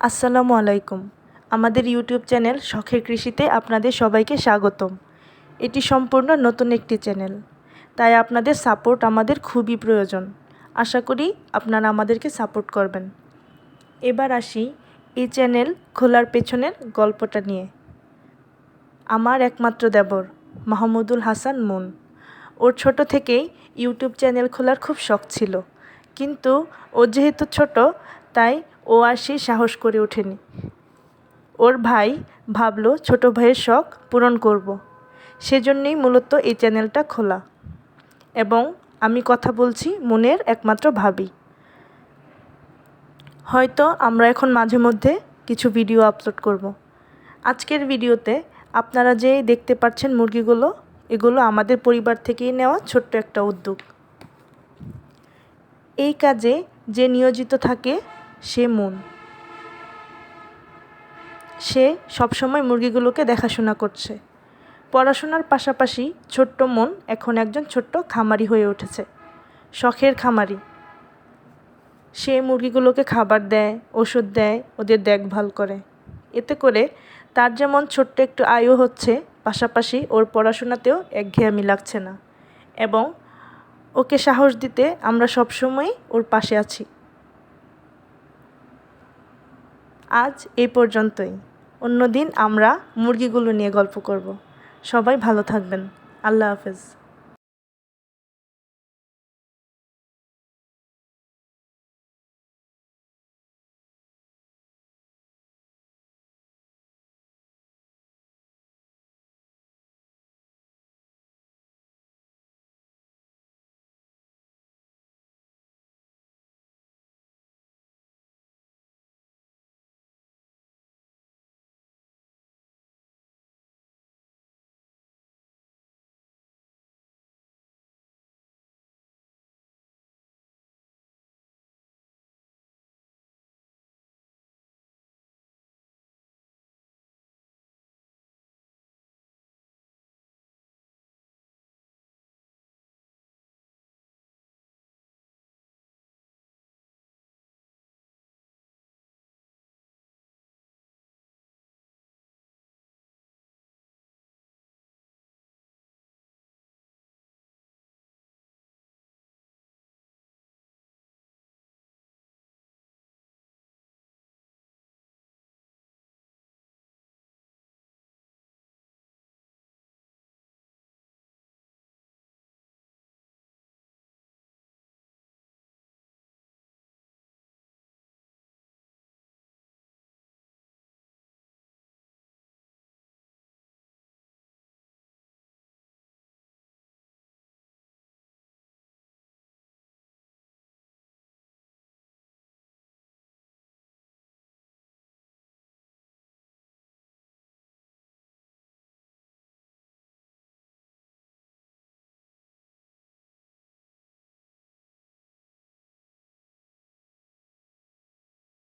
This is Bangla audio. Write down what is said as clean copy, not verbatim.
আসসালামু আলাইকুম। আমাদের ইউটিউব চ্যানেল শখের কৃষিতে আপনাদের সবাইকে স্বাগতম। এটি সম্পূর্ণ নতুন একটি চ্যানেল, তাই আপনাদের সাপোর্ট আমাদের খুবই প্রয়োজন। আশা করি আপনারা আমাদেরকে সাপোর্ট করবেন। এবার আসি এই চ্যানেল খোলার পেছনের গল্পটা নিয়ে। আমার একমাত্র দেবর মাহমুদুল হাসান মুন, ওর ছোট থেকেই ইউটিউব চ্যানেল খোলার খুব শখ ছিল, কিন্তু ও যেহেতু ছোট তাই ও আর সেই সাহস করে ওঠেনি। ওর ভাই ভাবলো ছোট ভাইয়ের শখ পূরণ করব, সেজন্যই মূলত এই চ্যানেলটা খোলা। এবং আমি কথা বলছি মুনের একমাত্র ভাবি। হয়তো আমরা এখন মাঝে মধ্যে কিছু ভিডিও আপলোড করব। আজকের ভিডিওতে আপনারা যে দেখতে পাচ্ছেন মুরগিগুলো, এগুলো আমাদের পরিবার থেকেই নেওয়া ছোট্ট একটা উদ্যোগ। এই কাজে যে নিয়োজিত থাকে সে মুন। সে সবসময় মুরগিগুলোকে দেখাশোনা করছে। পড়াশোনার পাশাপাশি ছোট্ট মন এখন একজন ছোট্ট খামারি হয়ে উঠেছে, শখের খামারি। সে মুরগিগুলোকে খাবার দেয়, ওষুধ দেয়, ওদের দেখভাল করে। এতে করে তার যেমন ছোট্ট একটু আয়ও হচ্ছে, পাশাপাশি ওর পড়াশোনাতেও একঘেয়েমি লাগছে না। এবং ওকে সাহস দিতে আমরা সবসময় ওর পাশে আছি। আজ এই পর্যন্তই। অন্যদিন আমরা মুরগিগুলো নিয়ে গল্প করব। সবাই ভালো থাকবেন। আল্লাহ হাফেজ।